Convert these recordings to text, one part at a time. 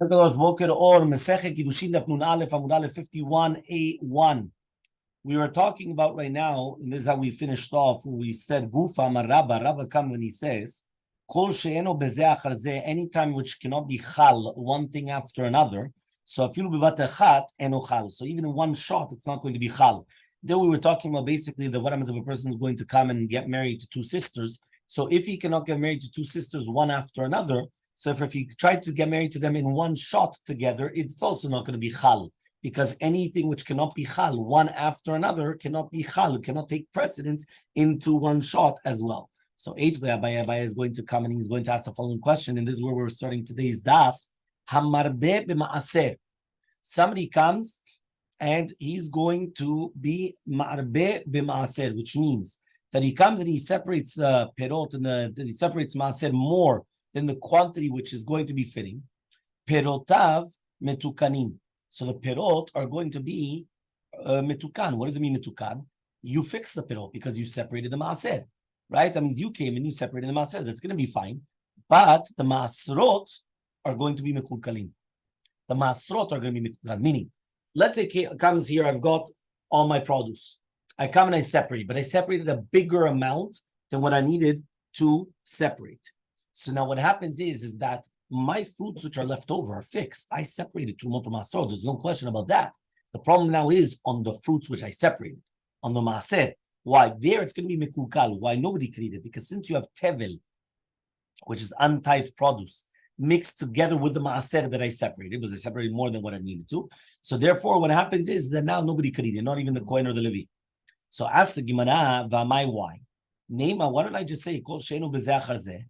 Boker Or Masechet Kiddushin Daf Nun Aleph Amud Aleph 51a1. We were talking about right now, and this is how we finished off. We said Gufa Marabba. Rabba comes and he says, Kol she'eno bezeh achar zeh, any time which cannot be chal, one thing after another. So afilu bevat echat eno chal. So even in one shot, it's not going to be chal. Then we were talking about basically the what happens if a person is going to come and get married to two sisters. So if he cannot get married to two sisters one after another, so if he tried to get married to them in one shot together, it's also not going to be chal, because anything which cannot be chal one after another cannot be chal, cannot take precedence into one shot as well. So Abaya is going to come and he's going to ask the following question, and this is where we're starting today's daf. Hamarbe b'maaser. Somebody comes and he's going to be marbe b'maaser, which means that he comes and he separates perot and he separates maaser more than the quantity which is going to be fitting. Perotav metukanim. So the perot are going to be metukan. What does it mean metukan? You fix the perot because you separated the maaser, right? That means you came and you separated the maaser. That's going to be fine. But the maasrot are going to be mekulkalim. The maasrot are going to be mekulkalim. Meaning, let's say comes here, I've got all my produce. I come and I separate, but I separated a bigger amount than what I needed to separate. So now what happens is that my fruits which are left over are fixed. I separated Trumot Maasrot. There's no question about that. The problem now is on the fruits which I separated, on the Maaser. Why? There it's going to be Mekulkal. Why? Nobody can eat it. Because since you have Tevel, which is untithed produce, mixed together with the Maaser that I separated, because I separated more than what I needed to. So therefore what happens is that now nobody could eat it, not even the Kohen or the Levi. So ask the Gemara, V'amai why? Neima, why don't I just say, Kol she'enu bezeh achar zeh?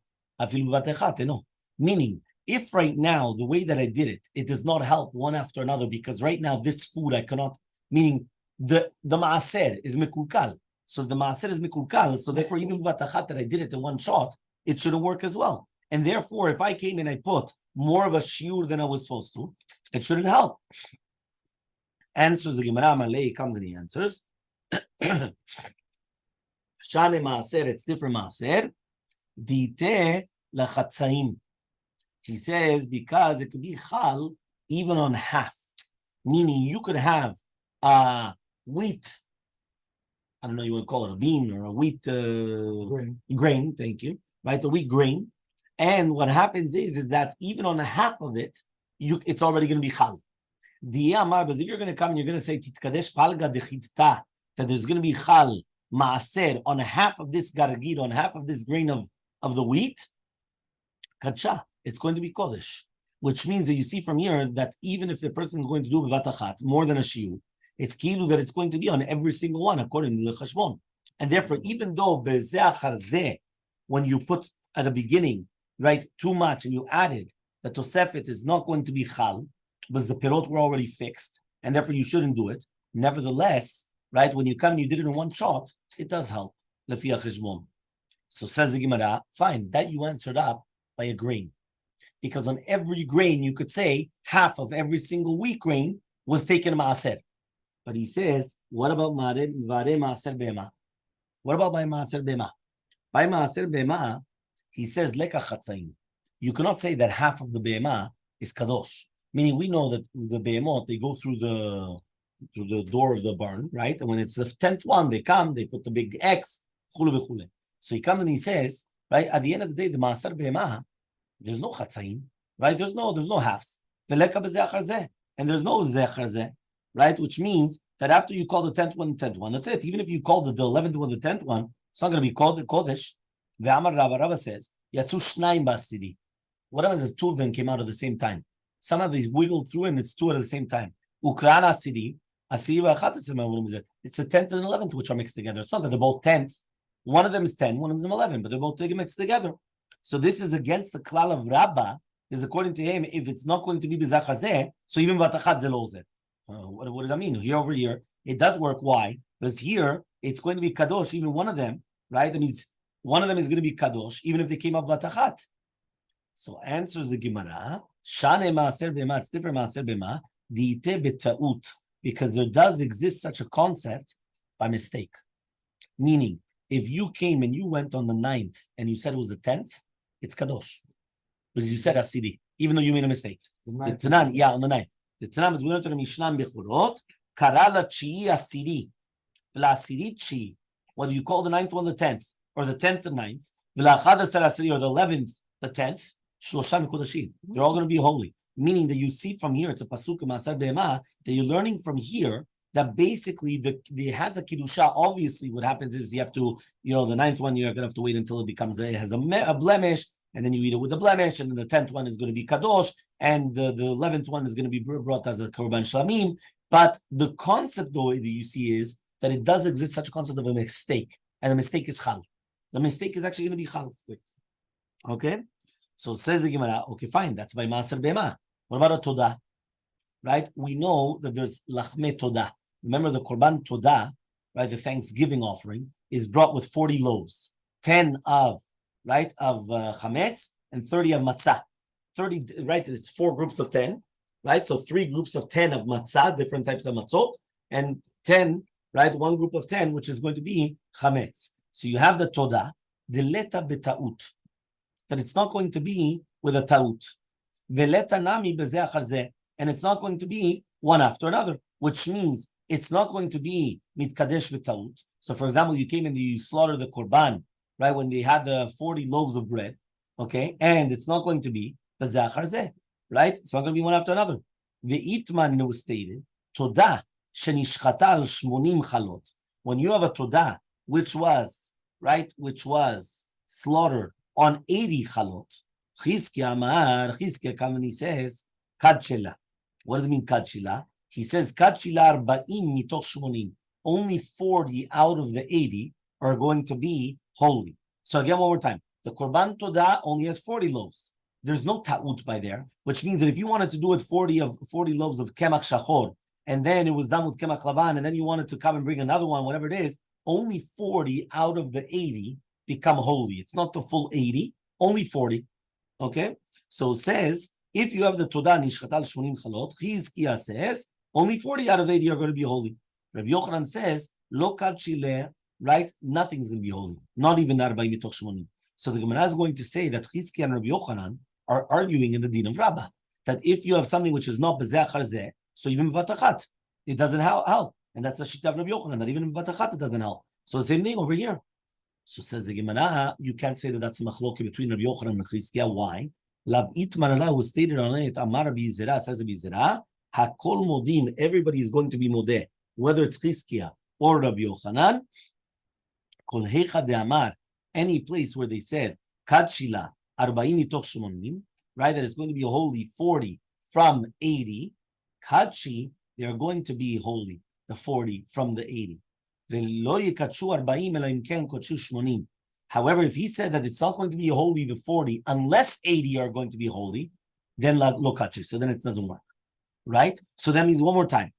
Meaning, if right now the way that I did it, it does not help one after another, because right now this food I cannot, meaning the maaser is mekulkal. So the maaser is mekulkal. So therefore, even vatachat that I did it in one shot, it shouldn't work as well. And therefore, if I came and I put more of a shiur than I was supposed to, it shouldn't help. Answers the Gemara, Elmaleh comes and he answers. Shane maaser, it's different maaser. Dite lachatzaim. He says because it could be chal even on half, meaning you could have wheat. I don't know, you would call it a bean or a wheat grain. Thank you. Right, a wheat grain. And what happens is that even on a half of it, it's already going to be chal. But if you're going to come and you're going to say titkadesh palga dechitta, that there's going to be chal maaser on half of this gargir, on half of this grain of the wheat, kacha, it's going to be kodesh, which means that you see from here that even if the person is going to do bevatachat more than a shiur, it's kilu that it's going to be on every single one according to the chashbon. And therefore, even though bezeh achar zeh, when you put at the beginning, right, too much and you added, the tosefet is not going to be chal, because the perot were already fixed, and therefore you shouldn't do it. Nevertheless, right, when you come and you did it in one shot, it does help. Lefi chashbon. So says the Gemara, fine, that you answered up by a grain. Because on every grain, you could say half of every single wheat grain was taken maaser. But he says, what about vare maaser bema? What about by maaser bema? By maaser bema, he says, leka chatzaim. You cannot say that half of the bema is kadosh. Meaning we know that the behemot, they go through the door of the barn, right? And when it's the 10th one, they come, they put the big X, chule v'chule. So he comes and he says, right, at the end of the day, the maaser behema, there's no chatzaim, right? There's no halves. And there's no zechar, right? Which means that after you call the 10th one, that's it. Even if you call the 11th one, the 10th one, it's not going to be called the kodesh. The Amar Rava says, Yatsu shnaim basidi. What happens if two of them came out at the same time? Some of these wiggled through and it's two at the same time. Ukrana asidi, it's the 10th and 11th which are mixed together. It's not that they're both 10th. One of them is 10, one of them is 11, but they're both mixed together. So this is against the klal of Rabbi, is according to him, if it's not going to be bezachar zeh, so even vatachat ze lo zeh. What does that mean? Here over here, it does work. Why? Because here, it's going to be kadosh, even one of them, right? That means one of them is going to be kadosh, even if they came up vatachat. So answers the Gemara, shane maaser bema, it's different maaser bema, diite beta'ut, because there does exist such a concept by mistake. Meaning, if you came and you went on the 9th and you said it was the 10th, it's kadosh. Because you said asidi. even though you made a mistake. The Tanan, yeah, on the ninth. The Tanan is we went to the Mishnah Bechorot, Karala Chi Asiri, La Asiri Chi, whether you call the ninth one the 10th, or the 10th the 9th, or the 11th the 10th, Shlosha Mikudashim. They're all going to be holy. Meaning that you see from here, it's a pasuk in Ma'aser Be'ema, that you're learning from here that basically the has a kiddusha. Obviously, what happens is you have to, the 9th one you're going to have to wait until it becomes it has a blemish, and then you eat it with the blemish, and then the 10th one is going to be kadosh, and the 11th one is going to be brought as a korban shlamim. But the concept, though, that you see is that it does exist such a concept of a mistake, and the mistake is chal. The mistake is actually going to be chal. Okay, so says the Gemara. Okay, fine, that's by Ma'aser Be'ema. What about a todah? Right, we know that there's lachme todah. Remember the korban todah, right? The Thanksgiving offering is brought with 40 loaves, 10 of chametz and 30 of matzah. 30, right? It's 4 groups of 10, right? So 3 groups of 10 of matzah, different types of matzot, and 10, right? 1 group of 10, which is going to be chametz. So you have the todah, deleta betaut, that it's not going to be with a taut. Veleta nami bezeh achar zeh, and it's not going to be one after another, which means it's not going to be mitkadesh b'taut. So, for example, you came and you slaughtered the korban, right, when they had the 40 loaves of bread, okay, and it's not going to be bezeh achar zeh, right? It's not going to be one after another. Ve'itman was stated, todah shenishchata al 80 chalot. When you have a todah, which was slaughtered on 80 chalot, Chizkiah comes and he says, Kad Shela. What does it mean, Kad Shela? He says, Kad Shela 40 mitoch 80. Only 40 out of the 80 are going to be holy. So again, one more time. The Korban Todah only has 40 loaves. There's no ta'ut by there, which means that if you wanted to do it 40 loaves of Kemach Shachor, and then it was done with Kemach Lavan, and then you wanted to come and bring another one, whatever it is, only 40 out of the 80 become holy. It's not the full 80, only 40. Okay, so it says if you have the Todah nishchatal 80 chalot, Chizkiah says only 40 out of 80 are going to be holy. Rabbi Yochanan says lo kad shileh, right? Nothing's going to be holy, not even 40 mitoch 80. So the Gemara is going to say that Chizkiah and Rabbi Yochanan are arguing in the din of Rabbah that if you have something which is not bezeh achar zeh, so even b'vatachat it doesn't help, and that's the shita of Rabbi Yochanan that even b'vatachat it doesn't help. So the same thing over here. So says the Gemara, you can't say that that's a machloke between Rabbi Yochanan and Chizkiah. Why? Lav itmarala, who stated on it, Amar Rabbi Zera, says Rabbi Zera, Hakol modin, everybody is going to be modeh, whether it's Chizkiah or Rabbi Yochanan. Kol hecha de Amar, any place where they said Kad Shila 40 mitoch 80, right? That it's going to be holy 40 from 80. Kadshi, they are going to be holy the 40 from the 80. However, if he said that it's not going to be holy the 40 unless 80 are going to be holy, then lo kachi. So then it doesn't work, right? So that means one more time.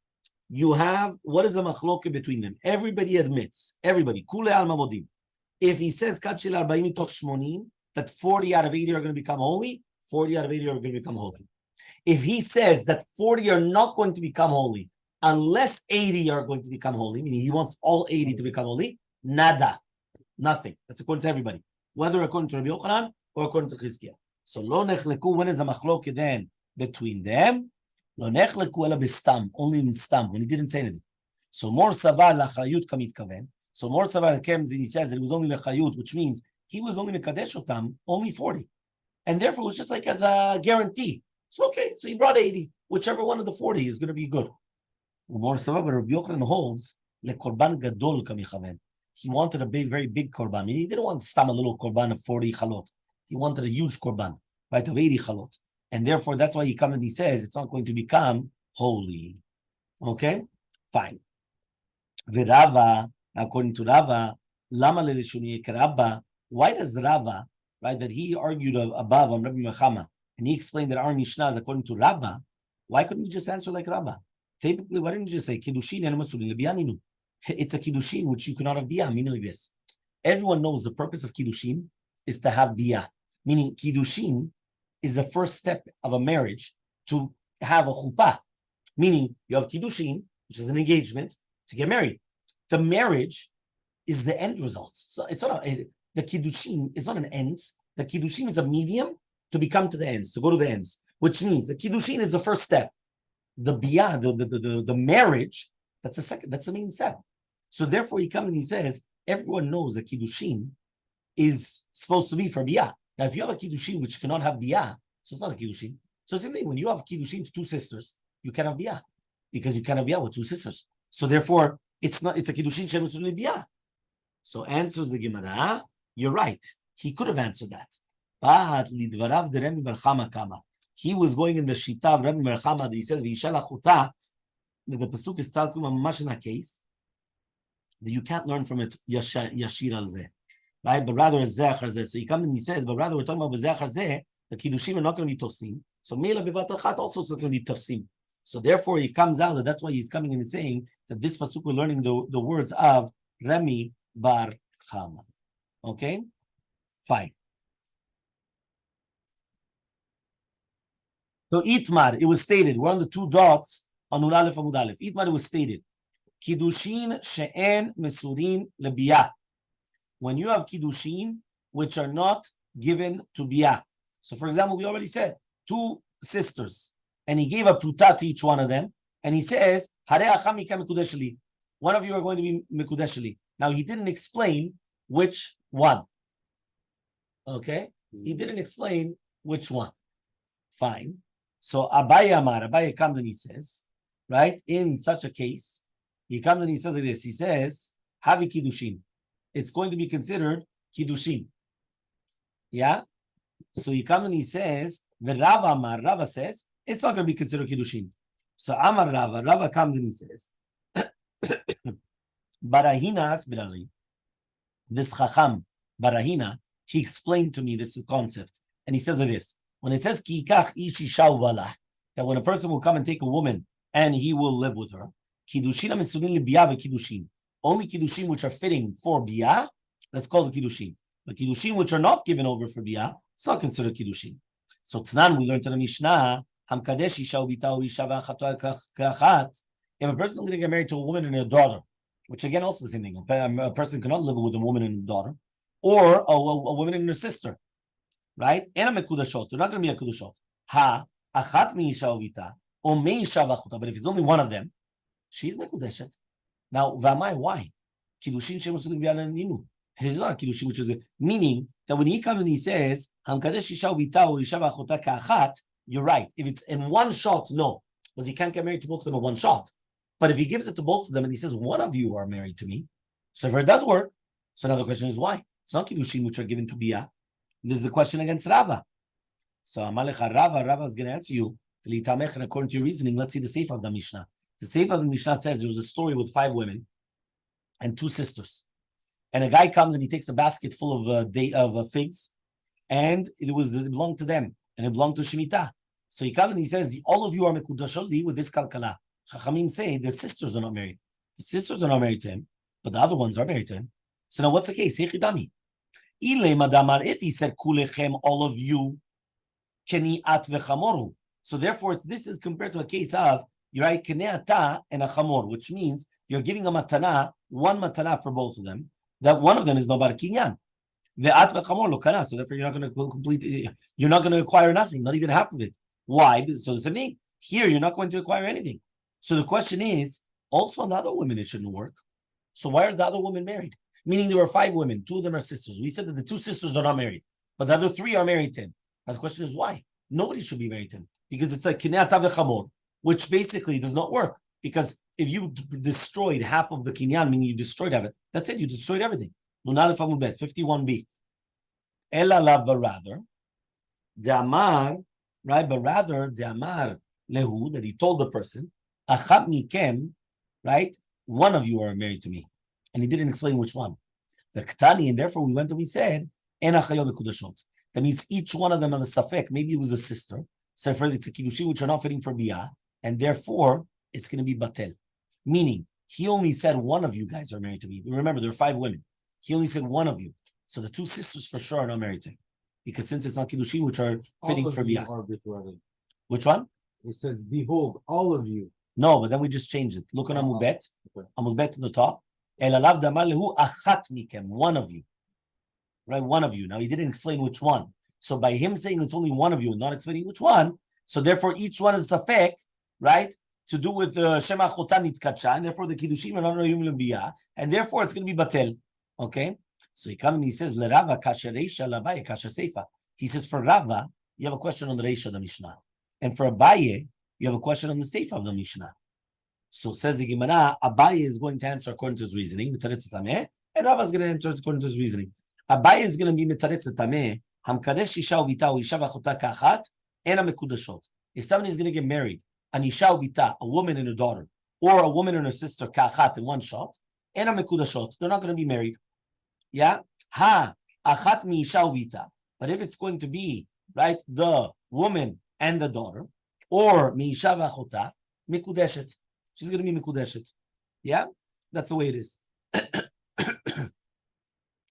You have, what is the machloke between them? Everybody admits, kule alma modim. If he says kachi 40 mitoch 80, that 40 out of 80 are going to become holy, 40 out of 80 are going to become holy. If he says that 40 are not going to become holy unless 80 are going to become holy, meaning he wants all 80 to become holy, nada, nothing. That's according to everybody, whether according to Rabbi Yochanan or according to Chizkiah. So lo nechleku, when is the machloke then between them? Lo nechleku ela bestam, only in stam, when he didn't say anything. So more savar lachrayut kamit kaven. So more savar comes and he says that it was only lachrayut, which means he was only mekadesh otam, only 40. And therefore it was just like as a guarantee. So okay, so he brought 80. Whichever one of the 40 is going to be good. More savar, but Rabbi Yochanan holds lekorban gadol kamichaven. He wanted a big, very big korban. He didn't want stam a little korban of 40 chalot. He wanted a huge korban, right, of 80 chalot. And therefore, that's why he comes and he says it's not going to become holy. Okay? Fine. Virava, according to Rava, lama lelishuni Rabba, why does Rava, right, that he argued above on Rabbi Mechama, and he explained that our Mishnah is according to Rabba, why couldn't you just answer like Rabba? Typically, why didn't you just say Kiddushin and Masulin Lebianinu? It's a Kiddushin which you cannot have biyah, meaning like this. Everyone knows the purpose of Kiddushin is to have biyah, meaning Kiddushin is the first step of a marriage to have a chuppah, meaning you have Kiddushin, which is an engagement to get married. The marriage is the end result. So it's not the Kiddushin is not an end. The Kiddushin is a medium to become to the ends, to go to the ends, which means the Kiddushin is the first step. The biyah, the marriage, that's the second, that's the main step. So therefore he comes and he says, everyone knows that Kiddushin is supposed to be for biyah. Now, if you have a Kiddushin which cannot have biyah, so it's not a Kiddushin. So same thing, when you have Kiddushin to two sisters, you can't have biyah, because you can't have biyah with two sisters. So therefore, it's a Kiddushin Shem biyah. So answers the Gemara, you're right. He could have answered that. But lidvarav de Rebbe bar Chama kama. He was going in the shita of Rebbe bar Chama that he says v'yishal achuta. The pasuk is talking mamash in a case that you can't learn from it yashir al zeh, right? But rather zeh achar zeh. So he comes and he says, but rather we're talking about zeh achar zeh. The kiddushim are not going to be tofsim. So meila bevat achat also it's not going to be tofsim. So therefore he comes out that that's why he's coming in and saying that this pasuk we're learning the words of Remi bar Chama. Okay, fine. So Itmar, it was stated, we're on the two dots on Nun Aleph Amud Aleph. Itmar, it was stated, Kiddushin she'en mesurin lebiyah. When you have Kiddushin which are not given to biyah. So for example, we already said, two sisters, and he gave a pruta to each one of them, and he says, Harei acham mika mekudesh li. One of you are going to be mekudesh li. Now he didn't explain which one. Okay? He didn't explain which one. Fine. So Abaye comes and he says, right, in such a case, he comes and he says like this. He says, Havi Kiddushin. It's going to be considered Kiddushin. Yeah? So he comes and he says, the Rava says, it's not going to be considered Kiddushin. So Amar Rava comes and he says, Barahinas Birali. This Chacham, Barahina, he explained to me this concept. And he says like this. When it says Kikach ishi shauvala, that when a person will come and take a woman and he will live with her, Kiddushin mesurin libiyah veKiddushin. Only Kiddushin which are fitting for biyah, that's called the Kiddushin. But Kiddushin which are not given over for biyah, it's not considered Kiddushin. So Tnan, we learned in the Mishnah, Hamkadesh isha ubita uisha v'achato kachat. If a person is going to get married to a woman and a daughter, which again also the same thing, a person cannot live with a woman and a daughter, or a woman and a sister. Right? And a mekudashot. They're not going to be a kudashot. Ha, achat mi isha ovita, or me isha vachuta. But if it's only one of them, she's mekudeshet. Now, v'amai, why? Kiddushin shemusulim v'yananinu. It's not a kiddushin, which is meaning that when he comes and he says, hamkadesh isha ovita or isha vachuta ka'achat, you're right. If it's in one shot, no. Because he can't get married to both of them in one shot. But if he gives it to both of them and he says, one of you are married to me, so if it does work, so now the question is why? It's not kiddushin which are given to biyah. This is the question against Rava. So Amaleh Rava is going to answer you. And according to your reasoning, let's see the Seif of the Mishnah. The Seif of the Mishnah says there was a story with 5 women and 2 sisters. And a guy comes and he takes a basket full of figs, and it belonged to them, and it belonged to Shemitah. So he comes and he says, all of you are mekudashot li with this kalkala. Chachamim say the sisters are not married. The sisters are not married to him, but the other ones are married to him. So now what's the case? Hechidami. If he said kulechem, all of you, keniat vechamoru. So therefore, this is compared to a case of you're right, keneata and a chamor, which means you're giving a matana, one matana for both of them. That one of them is no bar kinyan. Ve'at vechamor lo kana. So therefore, you're not going to complete. You're not going to acquire nothing, not even half of it. Why? So the same thing here. You're not going to acquire anything. So the question is, also on the other women, it shouldn't work. So why are the other women married? Meaning there were 5 women, 2 of them are sisters. We said that the 2 sisters are not married, but the other 3 are married to him. Now the question is why? Nobody should be married to him because it's like kinyan vechamor, which basically does not work. Because if you destroyed half of the kinyan, meaning you destroyed everything, that's it. You destroyed everything. Nun Aleph Amud Bet 51b. Ela lav barather, de'amar, right? But rather de'amar lehu, that he told the person, achat mikem, right? One of you are married to me. And he didn't explain which one. The Ktani, and therefore we went and we said, En achayo mekudashot. That means each one of them have a safek. Maybe it was a sister. So for it's a kiddushin which are not fitting for biyah, and therefore it's going to be batel. Meaning, he only said one of you guys are married to me. Remember, there are 5 women. He only said one of you. So the 2 sisters for sure are not married to him. Because since it's not kiddushin which are fitting for biyah. Which one? It says, behold, all of you. No, but then we just changed it. Look on Amud Bet. Amud Bet to the top. Elalav damar lehu achat mikem, one of you. Right, one of you. Now he didn't explain which one. So by him saying it's only one of you, not explaining which one, so therefore each one is safek, right? To do with Shema Chotan Nitkacha, and therefore the Kiddushim are not Rayum L'Biyah, and therefore it's going to be Batel. Okay? So he comes and he says, L'Rava Kasha Reisha L'Abaye Kasha Seifa. He says, for Rava, you have a question on the Reisha of the Mishnah. And for Abaye, you have a question on the Seifa of the Mishnah. So says the Gemara, Abaye is going to answer according to his reasoning, and Rava is going to answer according to his reasoning. Abaye is going to be Mitaretz Tameh, Hamkadesh Isha Uvita, Isha Vachota Kachat, and Mekudashot. If somebody is going to get married, an Isha Uvita, a woman and a daughter, or a woman and a sister, Kachat, in one shot, and Mekudashot, they're not going to be married. Yeah? Achat mi Isha Uvita. But if it's going to be, right, the woman and the daughter, or mi Isha Vachota, Mekudeshet. She's going to be Mekudeshet. Yeah? That's the way it is.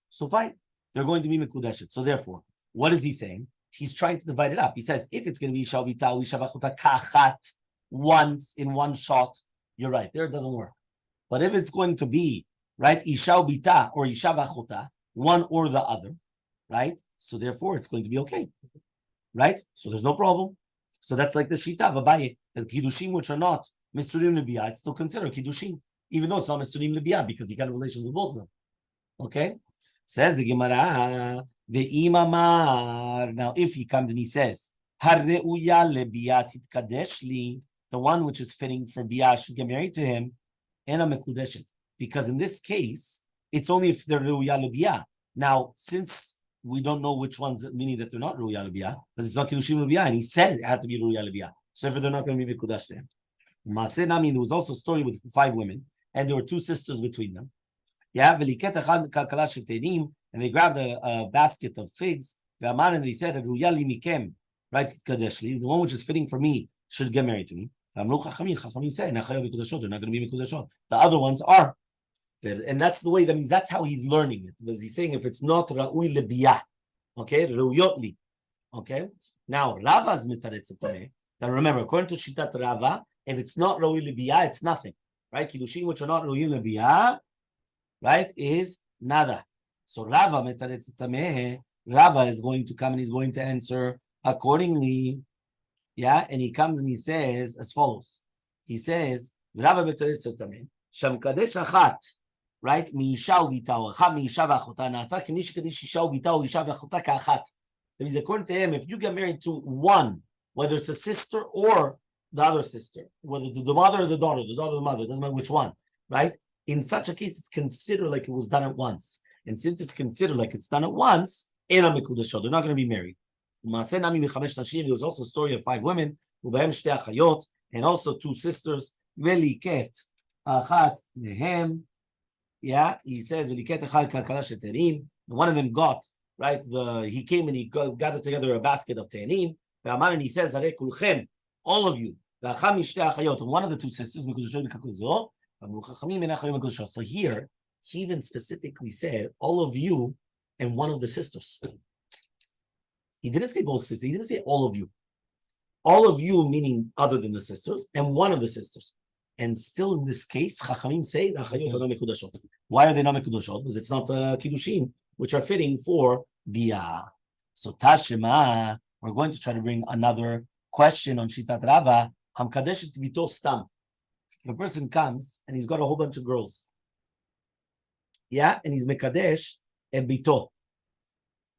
So fine. They're going to be Mekudeshet. So therefore, what is he saying? He's trying to divide it up. He says, if it's going to be Isha Vita or Isha Vachota Kachat once in one shot, you're right. There it doesn't work. But if it's going to be, right, Isha Vita or Isha Vachota, one or the other, right? So therefore, it's going to be okay. Right? So there's no problem. So that's like the Shita of Abaye. The Kiddushim which are not Misturim Libiyah, it's still considered Kiddushim, even though it's not Misturim Libiyah, because he got a relation with both of them. Okay? Says the Gemara, the Imamar. Now, if he comes and he says, Harreuya lebiyah titkadesh li, the one which is fitting for biyah should get married to him, ena mekudeshet. Because in this case, it's only if they're reuya lebiyah. Now, since we don't know which ones, meaning that they're not reuya lebiyah, because it's not kiddushim lebiyah, and he said it had to be reuya lebiyah. So if they're not going to be mekudash to him. Maseh nami, there was also a story with 5 women, and there were 2 sisters between them. Yeah, and they grabbed a basket of figs, and they said, right, the one which is fitting for me should get married to me. Chachamim say, they're not going to be mekudashot. The other ones are. And that's the way, that means that's how he's learning it. Because he's saying if it's not ra'ui lebiyah, okay, re'uyot li, okay. Now Rava's mitaretz tameh. Now remember, according to Shitat Rava, if it's not ra'ui lebiyah, it's nothing, right? Kiddushim which are not ra'ui lebiyah, right, is nada. So Rava mitaretz tameh. Rava is going to come and he's going to answer accordingly. Yeah, and he comes and he says as follows. He says, Rava mitaretz tameh. Sham kadesh achat. Right? That means according to him, if you get married to one, whether it's a sister or the other sister, whether the mother or the daughter or the mother, doesn't matter which one, right? In such a case, it's considered like it was done at once. And since it's considered like it's done at once, they're not going to be married. There was also a story of 5 women, and also 2 sisters, yeah, he says, one of them got, right, he came and he gathered together a basket of te'anim, and he says, all of you, and one of the 2 sisters, so here, he even specifically said, all of you and one of the sisters. He didn't say both sisters, he didn't say all of you. All of you meaning other than the sisters, and one of the sisters. And still in this case, Chachamim say the Achayot are not mekudashot. Why are they not mekudashot? Because it's not Kiddushin, which are fitting for Biyah. So Tashema, we're going to try to bring another question on Shitat Rava. Hamkadeshet bito stam. The person comes and he's got a whole bunch of girls. Yeah, and he's mekadesh and bito.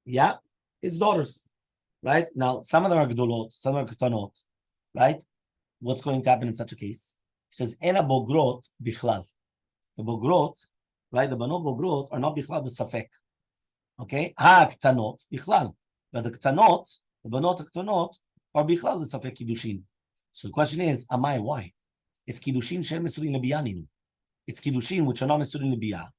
Yeah, his daughters. Right? Now, some of them are gdolot, some are ktanot. Right? What's going to happen in such a case? He says, "Ena bogrot bichlal." The bogrot, right? The banot bogrot are not bichlal, the safek. Okay? Ktanot bichlal. But the ktanot, the banot ktanot, are bichlal the safek kiddushin. So the question is, amai, why? It's kiddushin shen mesurin lebiyah. It's kiddushin which are not mesurin lebiyah,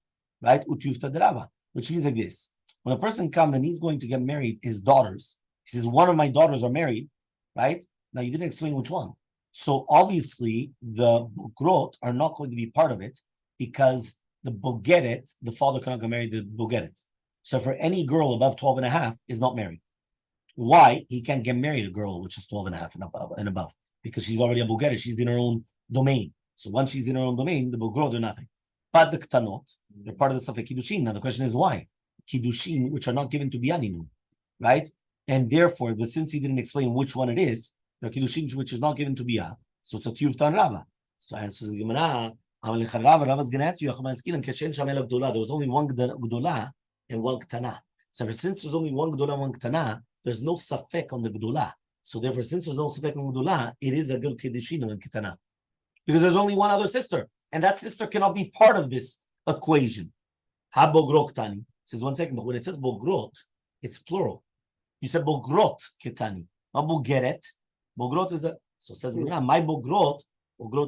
right? Utiyufta derava, which means like this: when a person comes and he's going to get married, his daughters, he says, one of my daughters are married, right? Now you didn't explain which one. So obviously the bogrot are not going to be part of it because the bogeret, the father cannot get married to the bogeret. So for any girl above 12 and a half is not married. Why? He can't get married to a girl which is 12 and a half and above because she's already a bogeret. She's in her own domain. So once she's in her own domain, the bogrot are nothing. But the ktanot, they're part of the safek kiddushin. Now the question is why? Kiddushin, which are not given to biyaninu, right? And therefore, but since he didn't explain which one it is, the Kiddushin which is not given to Bia, so it's a Tiyuftan Rava. So answers the Gemara, Rava's going to answer you, there was only one Gdola and one Ktana. So since there's only one Gdola and one Ktana, there's no Safek on the Gdola. So therefore, since there's no Safek on Gdola, it is a good Kiddushin and Ktana. Because there's only one other sister, and that sister cannot be part of this equation. Ha Bogrot Ktani. Says 1 second, but when it says Bogrot, it's plural. You said Bogrot Ketani, not Bogeret. Bogrot is a, so says my Bogrot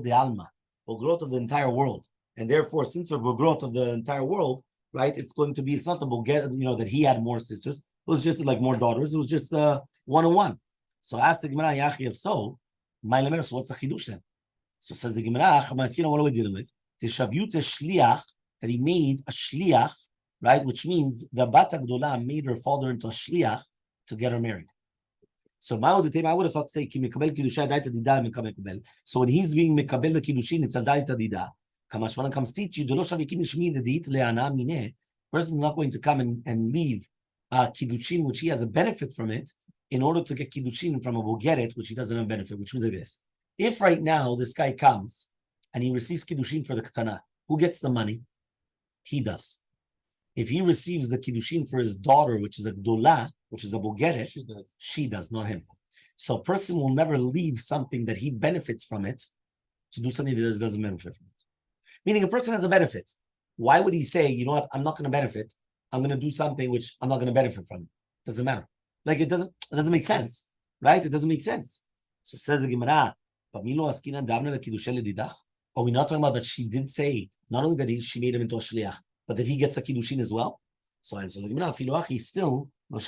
de Alma, Bogrot of the entire world. And therefore, since we're Bogrot of the entire world, right, it's going to be, it's not the Boger, that he had more sisters. It was just like more daughters. It was just one-on-one. So ask the Gemara, Yachi, if so, so what's the Chidush then? So says the Gemara, what are we dealing with? Tishavut shliach, that he made a shliach, right, which means the Bat Gdola made her father into a shliach to get her married. So I would have thought, say, so when he's being mekabel the kiddushin, it's a daita dida. Kamashmanan comes teach you, person's not going to come and leave kiddushin, which he has a benefit from it, in order to get kiddushin from a bogeret, which he doesn't have a benefit, which means like this. If right now this guy comes and he receives kiddushin for the katana, who gets the money? He does. If he receives the kiddushin for his daughter, which is a gdola, which is a bogeret, she does, not him. So a person will never leave something that he benefits from it to do something that doesn't benefit from it. Meaning a person has a benefit. Why would he say, you know what, I'm not going to benefit. I'm going to do something which I'm not going to benefit from. Doesn't matter. Like it doesn't make sense, right? It doesn't make sense. So says the Gemara, are we not talking about that she did say, not only that she made him into a shliach, but that he gets a kiddushin as well? So answers the Gemara, he's still, it's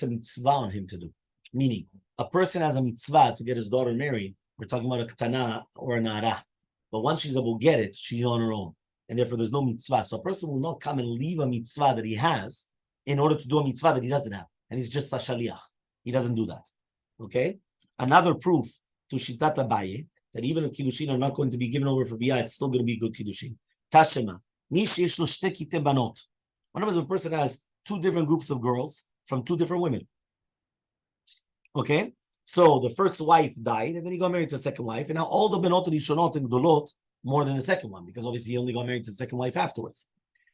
a mitzvah on him to do. Meaning, a person has a mitzvah to get his daughter married. We're talking about a ketana or a nara. But once she's a bogeret, she's on her own. And therefore, there's no mitzvah. So a person will not come and leave a mitzvah that he has in order to do a mitzvah that he doesn't have. And he's just a shaliach. He doesn't do that. Okay? Another proof to Shitat Abaye, that even if kiddushin are not going to be given over for biyah, it's still going to be good kiddushin. Tashema. One of us, a person has two different groups of girls from two different women. Okay? So the first wife died, and then he got married to the second wife, and now all the benot rishonot and gdolot more than the second one, because obviously he only got married to the second wife afterwards.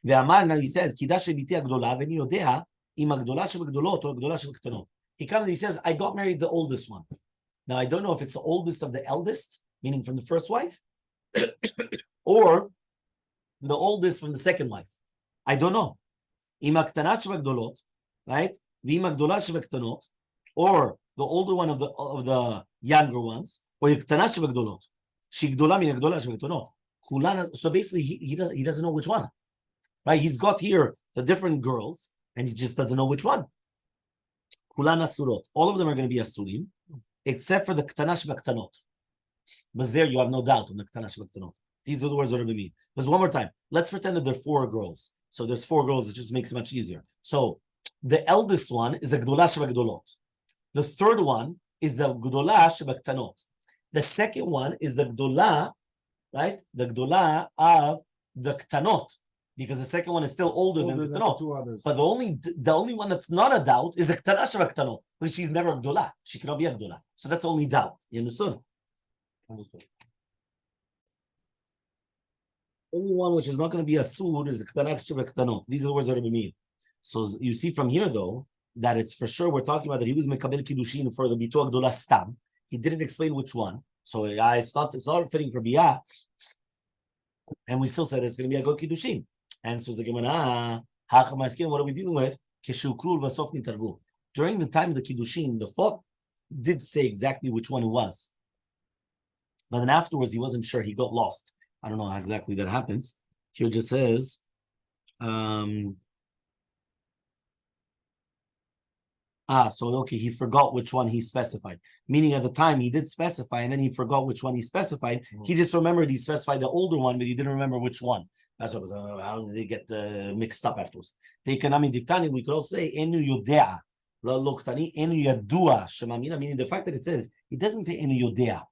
The Amar, now he says, Kidash biti agdola, v'ni yodea, im agdola shebegdolot or agdola shebektanot. He comes and he says, I got married the oldest one. Now I don't know if it's the oldest of the eldest, meaning from the first wife, or the oldest from the second wife. I don't know. Im aktanat shebegdolot, right? V'im agdola shebektanot, or the older one of the younger ones, or iktanat shebegdolot. Shigdola min agdola shebektanot. So basically, he doesn't know which one. Right? He's got here the different girls, and he just doesn't know which one. Kulan asurot. All of them are going to be asurim, except for the ktanash v'ktanot. But there you have no doubt on the ktanash v'ktanot. These are the words that Rabbi mean. There's one more time. Let's pretend that there are four girls. So there's four girls. It just makes it much easier. So the eldest one is the gdola shebektanot. The third one is the gdola shebektanot. The second one is the gdola, right? The gdola of the ktanot. Because the second one is still older than the Ktanot. But the only one that's not a doubt is the Ktana Sheva Ktanot, because she's never a Gdola. She cannot be a Gdola. So that's the only doubt. You understand? Only one which is not going to be a Sur is the Ktana Sheva Ktanot. These are the words that Rabbi mean. So you see from here, though, that it's for sure we're talking about that he was Mekabel Kiddushin for the Bitu Gdola Stam. He didn't explain which one. So it's not fitting for Biyah. And we still said it's going to be a good Kiddushin. And so the Gemara, what are we dealing with? During the time of the Kiddushin, the thought did say exactly which one it was. But then afterwards, he wasn't sure. He got lost. I don't know how exactly that happens. Here it just says, he forgot which one he specified. Meaning at the time he did specify, and then he forgot which one he specified. Mm-hmm. He just remembered he specified the older one, but he didn't remember which one. That's what it was. How did they get mixed up afterwards? We could also say enu yodea, enu yadua shemamina. Meaning the fact that it says it doesn't say enu yodea,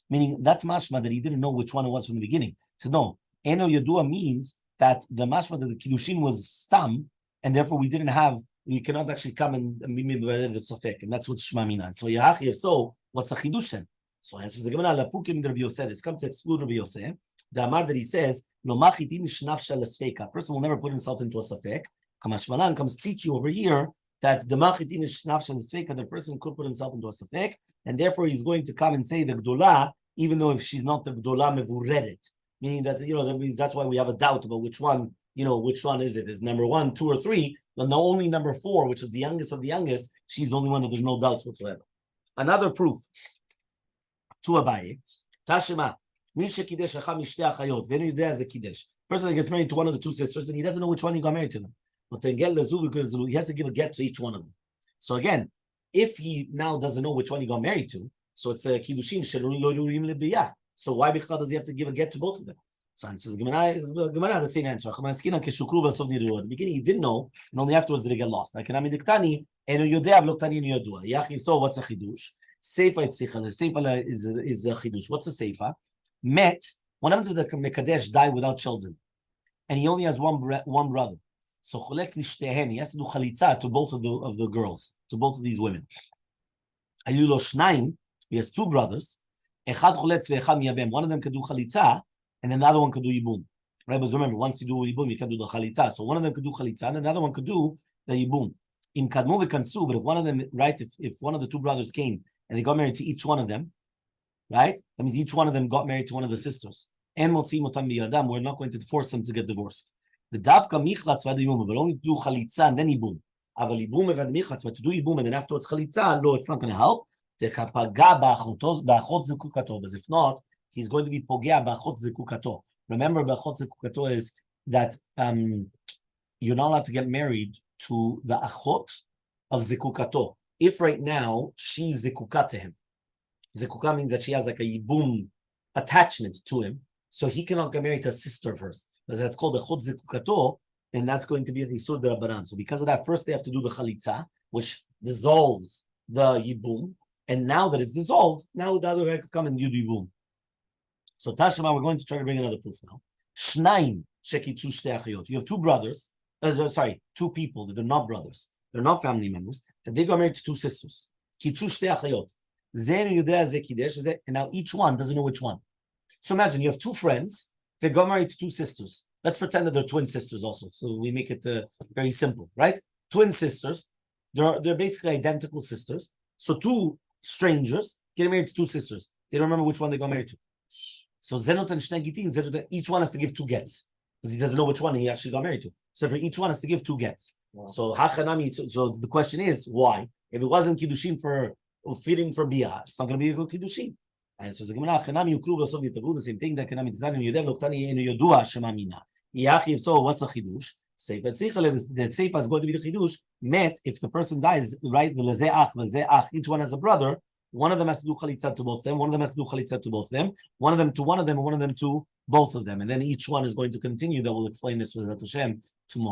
meaning that's mashma that he didn't know which one it was from the beginning. So no, enu yadua means that the mashma that the kiddushin was stam, and therefore we didn't have you cannot actually come and be mivared the safek, and that's what Shema Mina. So Yahachi, if so, what's a chidushen? So answers the Gemara, Lapukim Rabbi Yosef. This comes to exclude Rabbi Yosef. The Amar that he says, Lo machitin shnafsha l'sfeka. A person will never put himself into a safek. Kamashmalan comes teach you over here that the machitin shnafsha l'sfeka, the person could put himself into a safek, and therefore he's going to come and say the gdola, even though if she's not the gdola mevureret, meaning that that means that's why we have a doubt about which one is it? Is number 1, 2, or 3? But the only number 4, which is the youngest of the youngest, she's the only one that there's no doubts whatsoever. Another proof to Abaye, Tashema, Misha Kiddush Acham Mishtei Achayot, Venu Yudea Ze Kiddush. Person that gets married to one of the 2 sisters and he doesn't know which one he got married to them. But then get Lezu because he has to give a get to each one of them. So again, if he now doesn't know which one he got married to, so it's a Kiddushin Shelo Lo Yurim Lebiyah. So why Bichla does he have to give a get to both of them? So answers Gemara the same answer. At the beginning he didn't know, and only afterwards did he get lost. Like Eno Yodea V'Lo Eno Yodua. Yachi. So what's a chidush? Seifa Etzicha. The Seifa is a chidush. What's a Seifa? Met. What happens if the Mekadesh died without children, and he only has one brother? So Choletz Nishtehen. He has to do chalitza to both of the girls, to both of these women. Ayulo Shnaim. He has 2 brothers. Echad Choletz ve'echad miyabem. One of them can do chalitza, and then the other one could do yibum. Right? But remember, once you do yibum, you can do the chalitza. So one of them could do chalitza, and another one could do the yibum. In kadmu v'kansu, but if one of them, right, if one of the 2 brothers came and they got married to each one of them, right, that means each one of them got married to one of the sisters. And motzim otam biyadam, we're not going to force them to get divorced. The davka michlatz v'ad yibum, but only to do chalitza and then yibum. Aval yibum v'ad michlatz, but to do yibum and then afterwards chalitza, no, it's not going to help. If not, he's going to be pogea b'achot zekukato. Remember, b'achot zekukato is that you're not allowed to get married to the achot of zekukato. If right now she's zekuka to him, zekuka means that she has like a yibum attachment to him, so he cannot get married to a sister of hers. Because that's called achot zekukato, and that's going to be an isur d'Rabbanan. So because of that, first they have to do the chalitza, which dissolves the yibum, and now that it's dissolved, now the other guy could come and do the yibum. So Tashema, we're going to try to bring another proof now. Shnaim shekitzu shtei achayot. You have 2 brothers, 2 people that they're not brothers, they're not family members, that they got married to 2 sisters. Kitzu shtei achayot. Zenu yudea ze kiddush, and now each one doesn't know which one. So imagine you have 2 friends that got married to 2 sisters. Let's pretend that they're twin sisters also, so we make it very simple, right? Twin sisters, they're basically identical sisters. So 2 strangers get married to 2 sisters. They don't remember which one they got married to. So Zenot and Shnei Gitin, each one has to give 2 gets because he doesn't know which one he actually got married to. So for each one has to give 2 gets. Wow. So Hachanami. So the question is why? If it wasn't Kiddushin for feeding for Biyah, it's not going to be a good Kiddushin. And so the Gemara Hachanami Ukru V'Sov Yitavu, the same thing that Kanami Titani Yodev Loktani Enu Yodua Shema Mina. Yachi. So what's the Chidush? Seifa Tzichale. The Seifa is going to be the Chidush. Met if the person dies, right? Each one has a brother. One of them has to do chalitza to both of them. One of them has to do chalitza to both of them. One of them to one of them, and one of them to both of them. And then each one is going to continue. That will explain this with Hashem tomorrow.